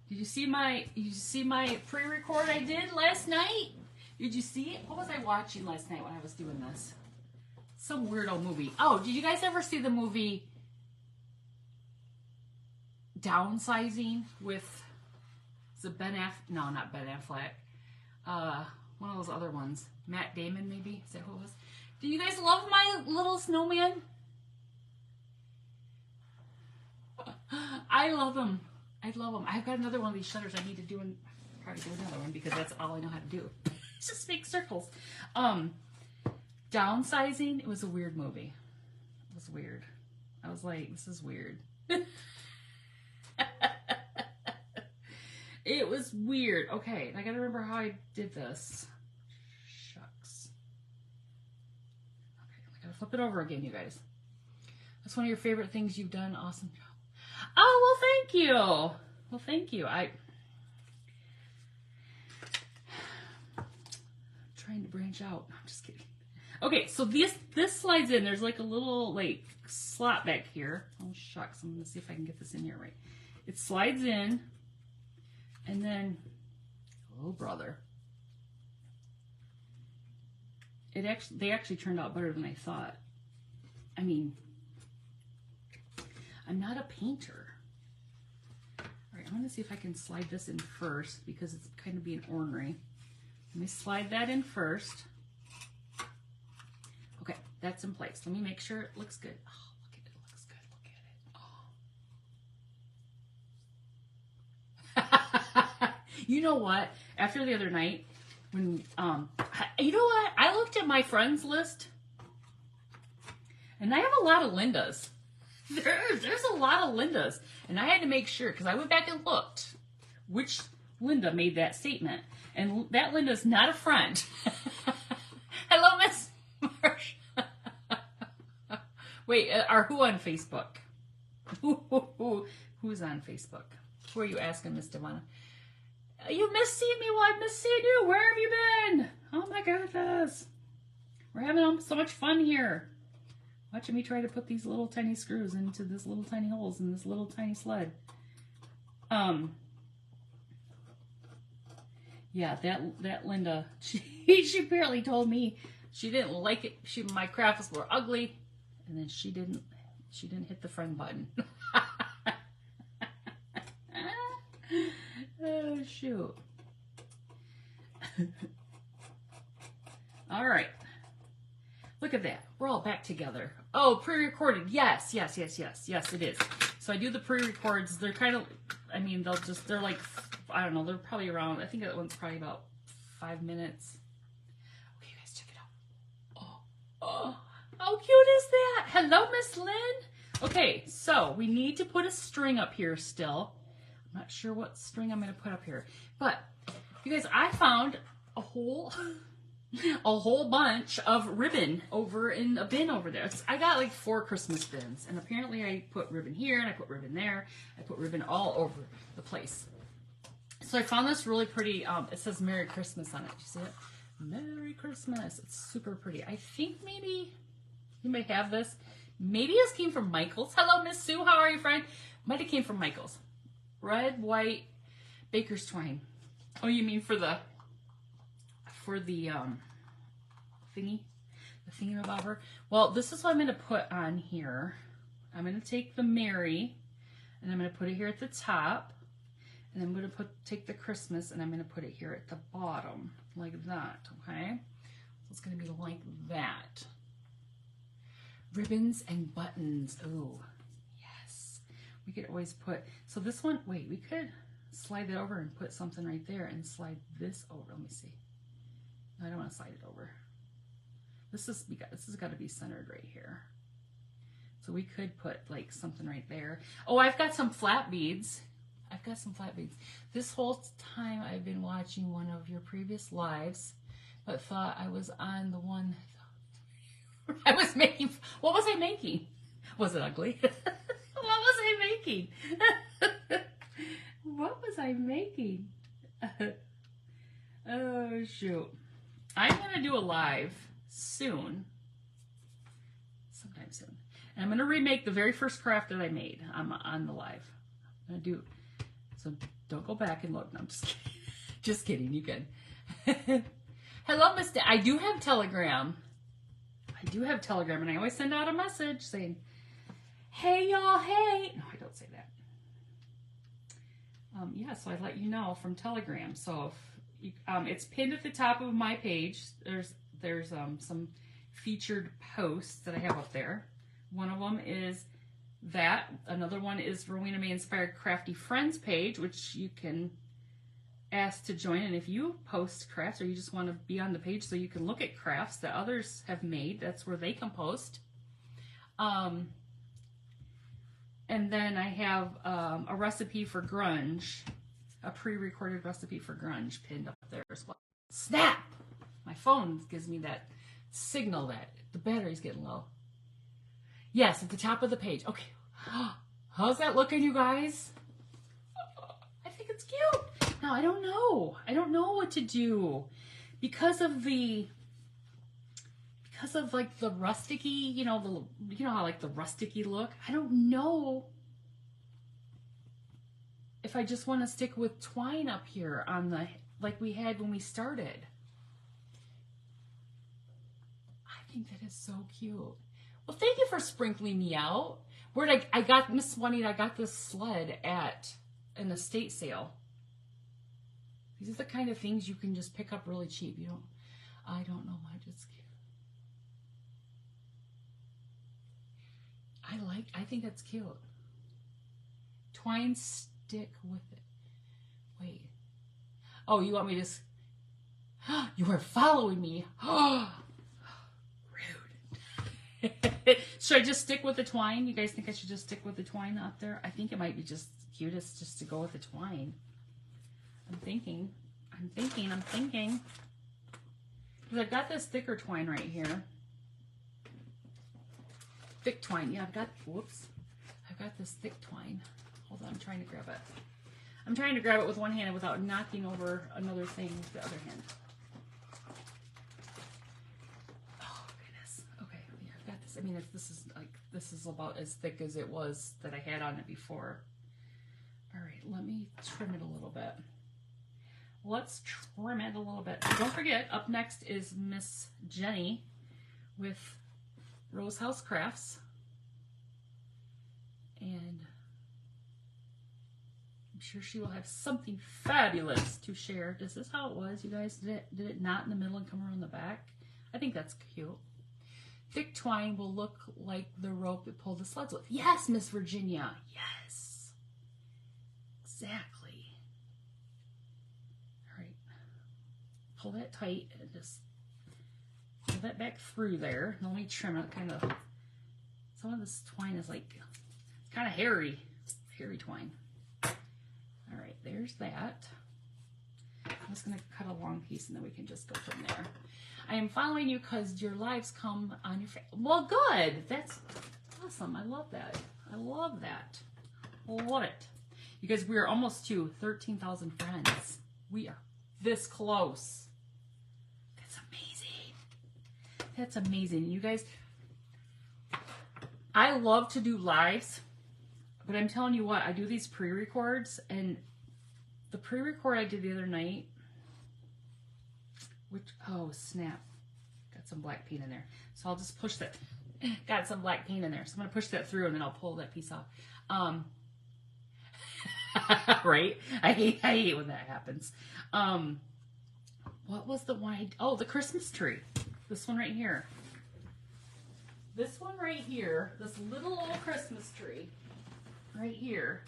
Did you see my pre-record I did last night? Did you see it? What was I watching last night when I was doing this? Some weirdo movie. Oh, did you guys ever see the movie Downsizing with Ben Affleck? No, not Ben Affleck. One of those other ones. Matt Damon, maybe? Is that who it was? Do you guys love my little snowman? I love them. I love them. I've got another one of these shutters I need to do, and probably do another one because that's all I know how to do. Just make circles. Downsizing, it was a weird movie. It was weird. I was like, this is weird. It was weird. Okay, I gotta remember how I did this. Shucks. Okay, I gotta flip it over again, you guys. That's one of your favorite things you've done. Awesome job. Oh, well, thank you. Well, thank you. I'm trying to branch out. I'm just kidding. Okay, so this slides in. There's like a little like slot back here. Oh, shucks. I'm going to see if I can get this in here right. It slides in, and then, oh, brother. They actually turned out better than I thought. I mean, I'm not a painter. All right, I'm going to see if I can slide this in first because it's kind of being ornery. Let me slide that in first. Okay, that's in place. Let me make sure it looks good. Oh, look at it. It looks good. Look at it. Oh. You know what? After the other night, when, you know what? I looked at my friends list, and I have a lot of Lindas. There's a lot of Lindas, and I had to make sure, because I went back and looked which Linda made that statement, and that Linda's not a friend. Hello, Miss Marsh. Wait, are who on Facebook? Who's on Facebook? Who are you asking, Miss Devonna? You miss seeing me? Well, I miss seeing you. Where have you been? Oh my goodness. We're having so much fun here. Watching me try to put these little tiny screws into this little tiny holes in this little tiny sled. Yeah, that Linda, she apparently told me she didn't like it. My crafts were ugly, and then she didn't hit the friend button. Oh shoot. All right. Look at that. We're all back together. Oh, pre-recorded. Yes, it is. So I do the pre-records. They're kind of, I mean, they're like, I don't know, they're probably around, I think that one's probably about 5 minutes. Okay, you guys, check it out. Oh, how cute is that? Hello, Miss Lynn. Okay, so we need to put a string up here still. I'm not sure what string I'm going to put up here. But, you guys, I found a whole bunch of ribbon over in a bin over there. I got like 4 Christmas bins, and apparently I put ribbon here and I put ribbon there. I put ribbon all over the place. So I found this really pretty, it says Merry Christmas on it. You see it? Merry Christmas. It's super pretty. I think maybe you may have this. Maybe this came from Michael's. Hello, Miss Sue. How are you, friend? Might have came from Michael's. Red, white, baker's twine. Oh, you mean for the thingy? The thingamabobber? Well, this is what I'm going to put on here. I'm going to take the Merry, and I'm going to put it here at the top. And I'm going to take the Christmas, and I'm going to put it here at the bottom, like that, okay? So it's going to be like that. Ribbons and buttons. Oh, yes. We could always put, so this one, wait, we could slide that over and put something right there and slide this over. Let me see. No, I don't want to slide it over. This has got to be centered right here. So we could put like something right there. Oh, I've got some flat beads. This whole time I've been watching one of your previous lives, but thought I was on the one I was making. What was I making? Was it ugly? What was I making? What was I making? Oh, shoot. I'm going to do a live soon. Sometime soon. And I'm going to remake the very first craft that I made on the live. I'm going to do. So don't go back and look. No, I'm just kidding. Just kidding. You can. Hello, Mr. I do have Telegram. And I always send out a message saying, hey, y'all, hey. No, I don't say that. Yeah, so I let you know from Telegram. So if you, it's pinned at the top of my page. There's some featured posts that I have up there. One of them is that. Another one is Rowena May Inspired Crafty Friends page, which you can ask to join. And if you post crafts or you just want to be on the page so you can look at crafts that others have made, that's where they can post. And then I have a recipe for grunge, a pre-recorded recipe for grunge pinned up there as well. Snap! My phone gives me that signal that the battery's getting low. Yes, at the top of the page. Okay. How's that looking, you guys? I think it's cute. Now, I don't know. I don't know what to do because of like the rusticy, you know how like the rusticy look. I don't know if I just want to stick with twine up here on the, like we had when we started. I think that is so cute. Well, thank you for sprinkling me out. I got Miss Juanita, I got this sled at an estate sale. These are the kind of things you can just pick up really cheap. I don't know why, just cute. I think that's cute. Twine stick with it. Wait. Oh, you want me to, You are following me. Rude. Should I just stick with the twine? You guys think I should just stick with the twine up there? I think it might be just cutest just to go with the twine. I'm thinking. Because I've got this thicker twine right here. Thick twine. Yeah, I've got this thick twine. Hold on, I'm trying to grab it. I'm trying to grab it with one hand without knocking over another thing with the other hand. Oh, goodness. Okay, yeah, I've got this. I mean, this is about as thick as it was that I had on it before. All right, let me trim it a little bit. Let's trim it a little bit. Don't forget, up next is Miss Jenny with Rose House Crafts. And I'm sure she will have something fabulous to share. Is this how it was, you guys? Did it not in the middle and come around the back? I think that's cute. Thick twine will look like the rope that pulled the sleds with. Yes, Miss Virginia. Yes. Exactly. Pull that tight and just pull that back through there. And let me trim it kind of. Some of this twine is like, it's kind of hairy twine. All right, there's that. I'm just going to cut a long piece and then we can just go from there. I am following you because your lives come on your well, good. That's awesome. I love that. I love that. Love it. You guys, we are almost to 13,000 friends. We are this close. That's amazing. You guys, I love to do lives, but I'm telling you what, I do these pre-records, and the pre-record I did the other night, oh snap, got some black paint in there. So I'll just push that, got some black paint in there. So I'm going to push that through and then I'll pull that piece off. Right? I hate when that happens. What was the one? Oh, the Christmas tree. This one right here. This one right here, this little old Christmas tree right here.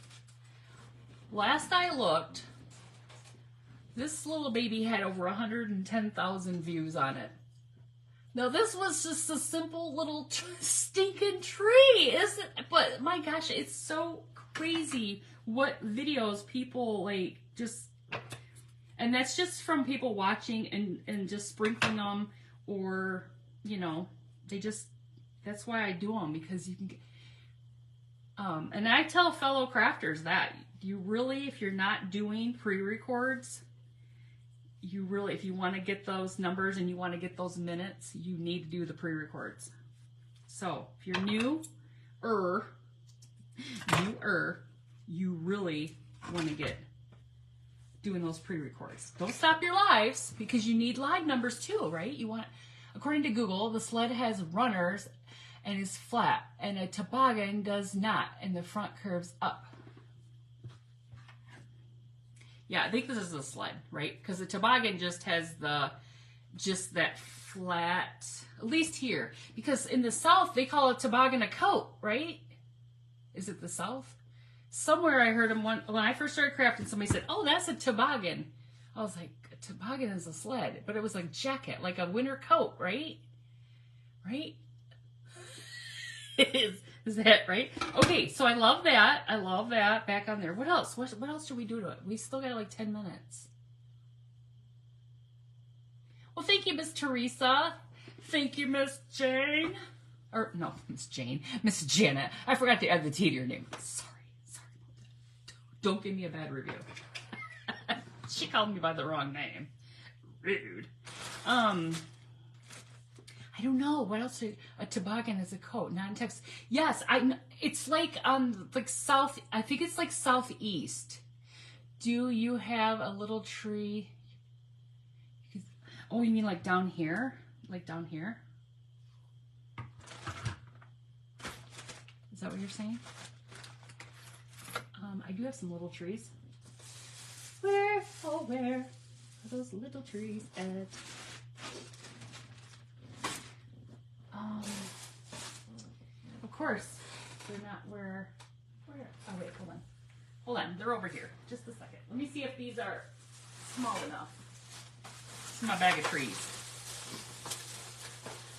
Last I looked, this little baby had over 110,000 views on it. Now this was just a simple little stinking tree, isn't it? But my gosh, it's so crazy what videos people like just, and that's just from people watching and just sprinkling them. Or, you know, they just, that's why I do them, because you can get, and I tell fellow crafters that you really, if you're not doing pre-records, you really, if you want to get those numbers and you want to get those minutes, you need to do the pre-records. So if you're you really want to get doing those pre-records. Don't stop your lives, because you need live numbers too, right? You want, according to Google, the sled has runners and is flat, and a toboggan does not, and the front curves up. Yeah, I think this is a sled, right? Because the toboggan just has that flat, at least here. Because in the South, they call a toboggan a coat, right? Is it the South? Somewhere I heard him when I first started crafting, somebody said, oh, that's a toboggan. I was like, a toboggan is a sled. But it was like jacket, like a winter coat, right? Right? Is that right? Okay, so I love that. I love that. Back on there. What else? What else should we do to it? We still got like 10 minutes. Well, thank you, Miss Teresa. Thank you, Miss Jane. Or, no, Miss Jane. Miss Janet. I forgot to add the T to your name. Sorry. Don't give me a bad review. She called me by the wrong name. Rude. I don't know. What else? A toboggan is a coat, not in Texas. Yes, it's like south. I think it's like southeast. Do you have a little tree? Oh, you mean like down here? Like down here? Is that what you're saying? I do have some little trees. Where are those little trees at? Of course, they're not where, oh wait, hold on, they're over here. Just a second. Let me see if these are small enough. This is my bag of trees.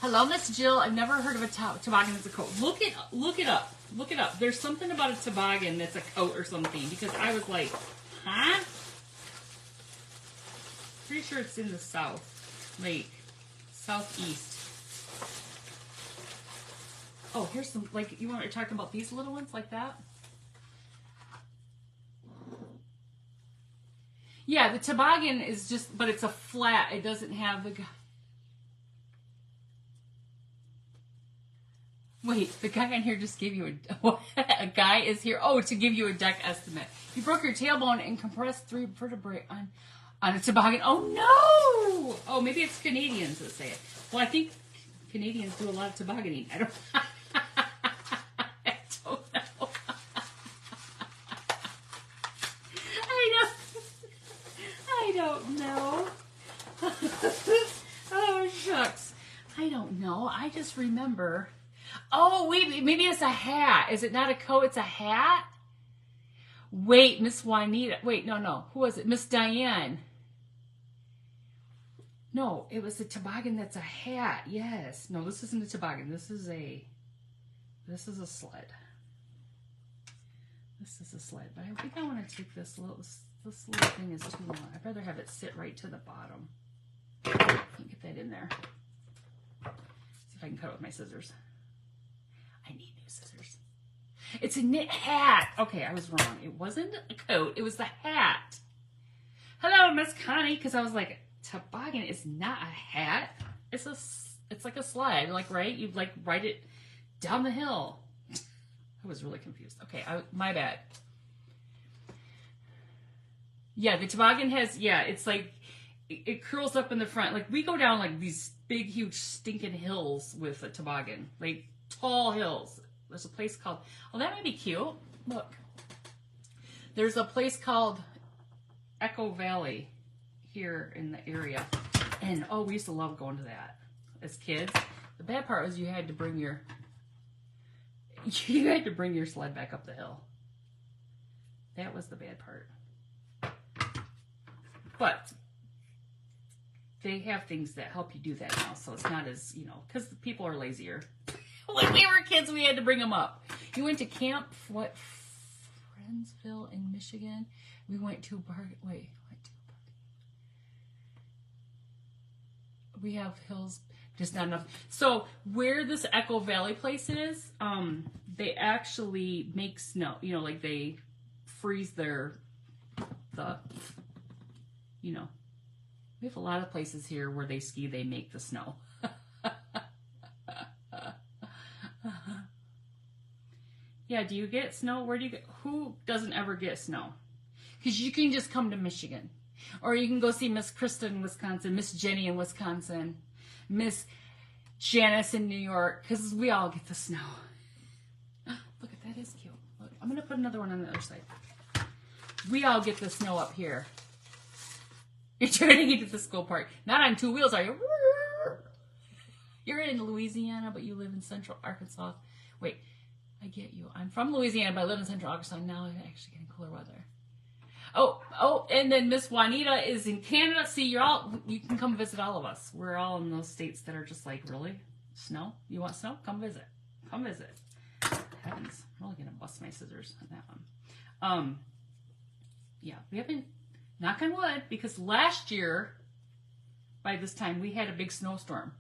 Hello, Miss Jill. I've never heard of a toboggan that's a coat. Look it up. Look it up. There's something about a toboggan that's a coat or something, because I was like, huh? Pretty sure it's in the south. Lake. Southeast. Oh, here's some, like, you want to talk about these little ones like that? Yeah, the toboggan is just, but it's a flat. It doesn't have the... Wait, the guy on here just gave you a guy is here, to give you a deck estimate. You broke your tailbone and compressed 3 vertebrae on a toboggan. Oh, no! Oh, maybe it's Canadians that say it. Well, I think Canadians do a lot of tobogganing. I don't know. I don't know. Oh, shucks. I don't know. I just remember... Oh, wait, maybe it's a hat. Is it not a coat? It's a hat? Wait, Miss Juanita. Wait, no. Who was it? Miss Diane. No, it was a toboggan that's a hat. Yes. No, this isn't a toboggan. This is a sled. This is a sled. But I think I want to take this little thing is too long. I'd rather have it sit right to the bottom. Can't get that in there. See if I can cut it with my scissors. I need new scissors. It's a knit hat. Okay, I was wrong. It wasn't a coat. It was the hat. Hello, Miss Connie. Because I was like, toboggan is not a hat. It's like a slide. Like, right? You like ride it down the hill. I was really confused. Okay, my bad. Yeah, the toboggan has, it's like, it curls up in the front. Like, we go down like these big, huge, stinking hills with a toboggan. Like, tall hills. There's a place called, that might be cute. Look. There's a place called Echo Valley here in the area. And, we used to love going to that as kids. The bad part was you had to bring your sled back up the hill. That was the bad part. But they have things that help you do that now, so it's not as, because the people are lazier. When we were kids, we had to bring them up. You went to Camp, Friendsville in Michigan. We went to we have hills, just not enough. So where this Echo Valley place is, they actually make snow. Like they freeze we have a lot of places here where they ski, they make the snow. Yeah, do you get snow? Who doesn't ever get snow? Because you can just come to Michigan. Or you can go see Miss Krista in Wisconsin, Miss Jenny in Wisconsin, Miss Janice in New York, because we all get the snow. Look at that, is cute. Look, I'm going to put another one on the other side. We all get the snow up here. You're trying to get to the school park. Not on 2 wheels, are you? You're in Louisiana, but you live in Central Arkansas. Wait, I get you. I'm from Louisiana, but I live in Central Arkansas. Now I'm actually getting cooler weather. Oh, and then Miss Juanita is in Canada. See, you can come visit all of us. We're all in those states that are just like, really? Snow? You want snow? Come visit. Come visit. Heavens, I'm really going to bust my scissors on that one. Yeah, we haven't, knock on wood, because last year, by this time, we had a big snowstorm.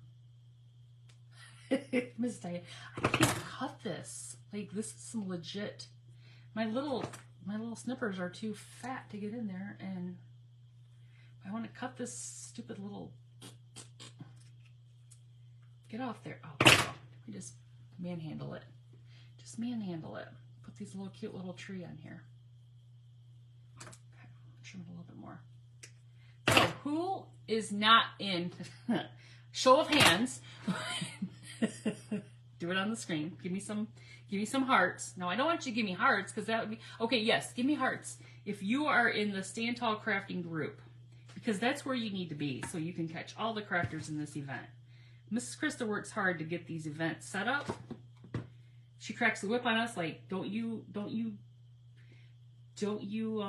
Miss Diane, I can't cut this. Like, this is some legit, my little snippers are too fat to get in there, and I want to cut this stupid little, get off there. Oh, there we go. We just manhandle it. Just manhandle it. Put these little cute little tree on here. Okay, trim it a little bit more. So, who is not in, show of hands, do it on the screen. Give me some hearts. No, I don't want you to give me hearts, because that would be... Okay, yes, give me hearts. If you are in the Stand Tall Crafting group, because that's where you need to be, so you can catch all the crafters in this event. Mrs. Krista works hard to get these events set up. She cracks the whip on us, like, don't you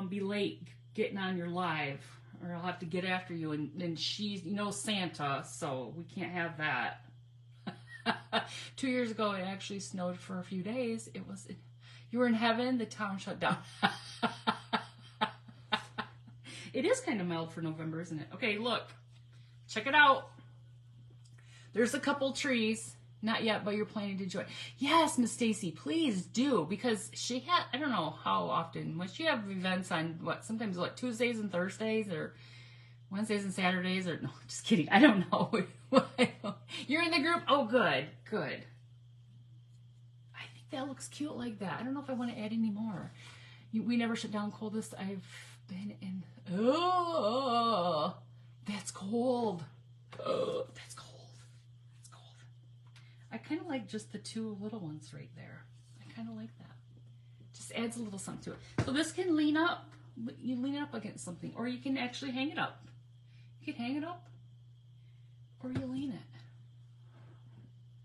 be late getting on your live. or I'll have to get after you. And she's, you know, Santa, so we can't have that. 2 years ago, it actually snowed for a few days. It was, you were in heaven, the town shut down. It is kind of mild for November, isn't it? Okay, look. Check it out. There's a couple trees. Not yet, but you're planning to join. Yes, Miss Stacy, please do. Because she had, I don't know how often, when she have events on, sometimes Tuesdays and Thursdays, or Wednesdays and Saturdays, or, no, just kidding. I don't know. You're in the group? Oh, good, good. I think that looks cute like that. I don't know if I want to add any more. We never shut down coldest I've been in. Oh, that's cold. Oh, that's cold. That's cold. I kind of like just the two little ones right there. I kind of like that. Just adds a little something to it. So this can lean up. You lean it up against something, or you can actually hang it up. You can hang it up, or you lean it.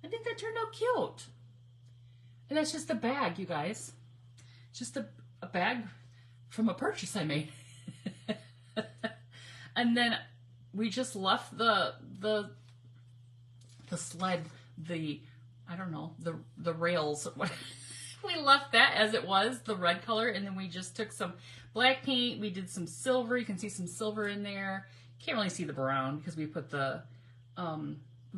I think that turned out cute. And that's just a bag, you guys. Just a bag from a purchase I made. And then we just left the sled, I don't know, the rails. We left that as it was, the red color, and then we just took some black paint. We did some silver. You can see some silver in there. Can't really see the brown because we put the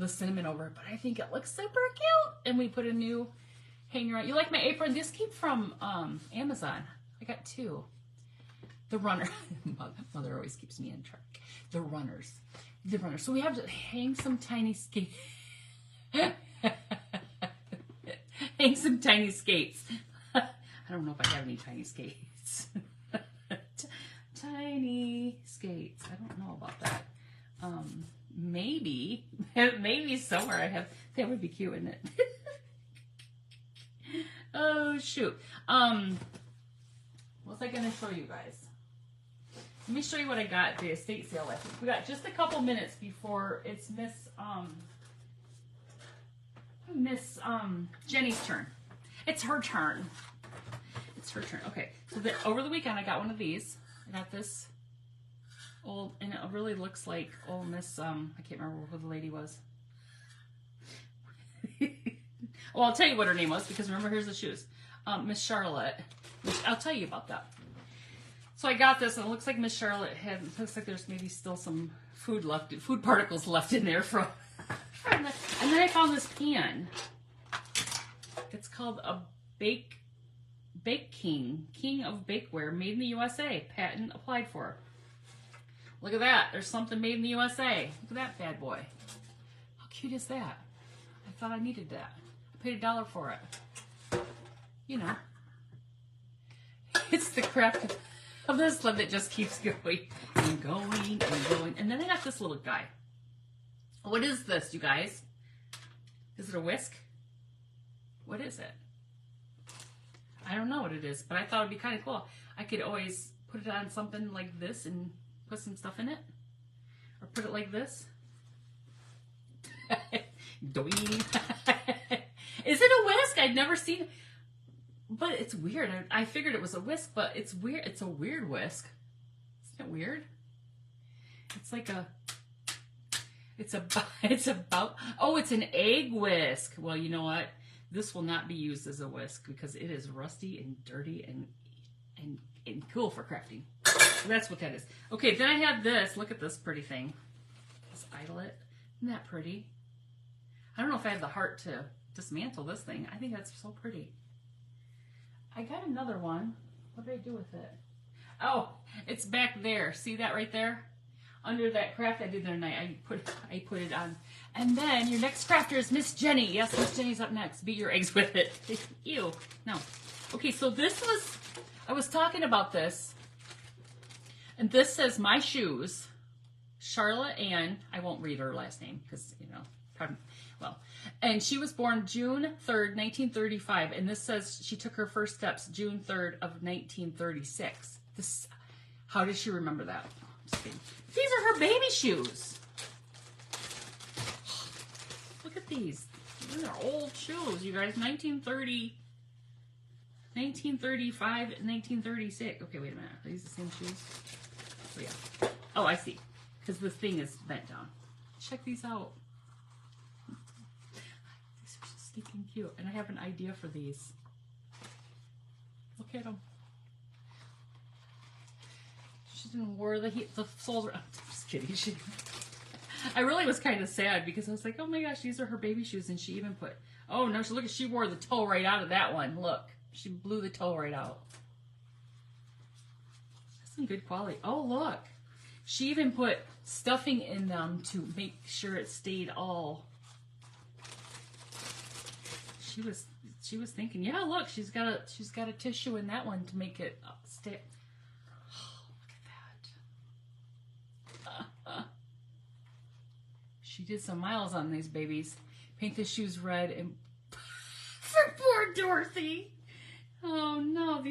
cinnamon over it, but I think it looks super cute. And we put a new hanger on. You like my apron? This came from Amazon. I got two. The runner. Mother always keeps me in track. The runners. The runners. So we have to hang some tiny skates. Hang some tiny skates. I don't know if I have any tiny skates. Tiny skates. I don't know about that. Maybe somewhere I have. That would be cute, wouldn't it? Oh shoot. What was I gonna show you guys? Let me show you what I got at the estate sale last week. We got just a couple minutes before it's Miss Jenny's turn. It's her turn. It's her turn. Okay. So over the weekend I got one of these. I got this old, and it really looks like old Miss I can't remember who the lady was. Well, I'll tell you what her name was, because remember, here's the shoes. Miss Charlotte, which I'll tell you about that. So I got this, and it looks like Miss Charlotte had, it looks like there's maybe still some food particles left in there from and then I found this pan. It's called a Bake King of Bakeware, made in the USA, patent applied for. Look at that, there's something made in the USA. Look at that bad boy. How cute is that? I thought I needed that. I paid $1 for it. You know. It's the craft of this sled that just keeps going and going and going. And then I got this little guy. What is this, you guys? Is it a whisk? What is it? I don't know what it is, but I thought it'd be kind of cool. I could always put it on something like this and put some stuff in it. Or put it like this. Doing. Is it a whisk? I'd never seen it. But it's weird. I figured it was a whisk, but it's weird. It's a weird whisk. Isn't it weird? It's like a... It's about... Oh, it's an egg whisk. Well, you know what? This will not be used as a whisk because it is rusty and dirty and cool for crafting. So that's what that is. Okay, then I have this. Look at this pretty thing. This eyelet. Isn't that pretty? I don't know if I have the heart to dismantle this thing. I think that's so pretty. I got another one. What did I do with it? Oh, it's back there. See that right there? Under that craft I did the other night. I put it on. And then your next crafter is Miss Jenny. Yes, Miss Jenny's up next. Beat your eggs with it. Ew. No. Okay, so this was... I was talking about this. And this says my shoes. Charlotte Ann. I won't read her last name because, you know, probably... Well, and she was born June 3rd, 1935, and this says she took her first steps June 3rd of 1936. This, how does she remember that? Just kidding. These are her baby shoes. Look at these. These are old shoes, you guys. 1930, 1935, 1936. Okay, wait a minute. Are these the same shoes? So yeah. Oh, I see. Because the thing is bent down. Check these out. These are so stinking cute. And I have an idea for these. Look at them. She didn't wear the soles. I'm just kidding. I really was kind of sad because I was like, oh my gosh, these are her baby shoes. And she even put, oh no, she wore the toe right out of that one. Look, she blew the toe right out. That's some good quality. Oh, look. She even put stuffing in them to make sure it stayed all. She was thinking, yeah, look, she's got a tissue in that one to make it stay. Oh, look at that. She did some miles on these babies. Paint the shoes red and for poor Dorothy. Oh no,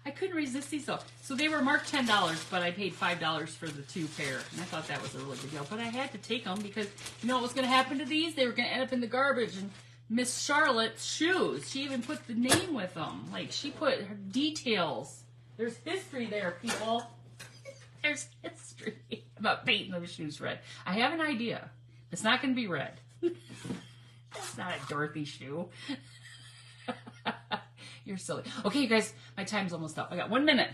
I couldn't resist these though. So they were marked $10, but I paid $5 for the 2 pair, and I thought that was a really good deal. But I had to take them because you know what was going to happen to these? They were going to end up in the garbage. And Miss Charlotte's shoes, she even put the name with them. Like she put her details. There's history there, people. There's history about painting those shoes red. I have an idea. It's not going to be red. That's not a Dorothy shoe. You're silly. Okay, you guys, my time's almost up. I got 1 minute.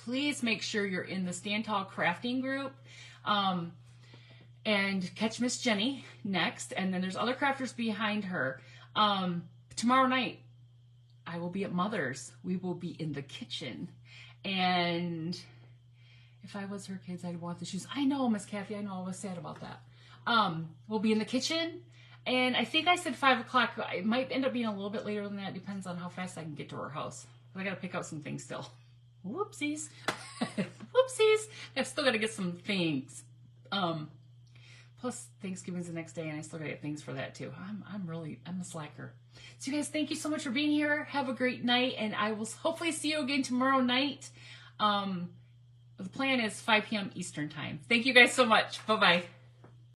Please make sure you're in the Stand Tall Crafting group. And catch Miss Jenny next. And then there's other crafters behind her. Tomorrow night, I will be at Mother's. We will be in the kitchen. And if I was her kids, I'd want the shoes. I know, Miss Kathy. I know. I was sad about that. We'll be in the kitchen. And I think I said 5 o'clock. It might end up being a little bit later than that. Depends on how fast I can get to her house. But I got to pick out some things still. Whoopsies. Whoopsies. I've still got to get some things. Plus Thanksgiving's the next day, and I still got to get things for that too. I'm a slacker. So you guys, thank you so much for being here. Have a great night, and I will hopefully see you again tomorrow night. The plan is 5 p.m. Eastern time. Thank you guys so much. Bye-bye.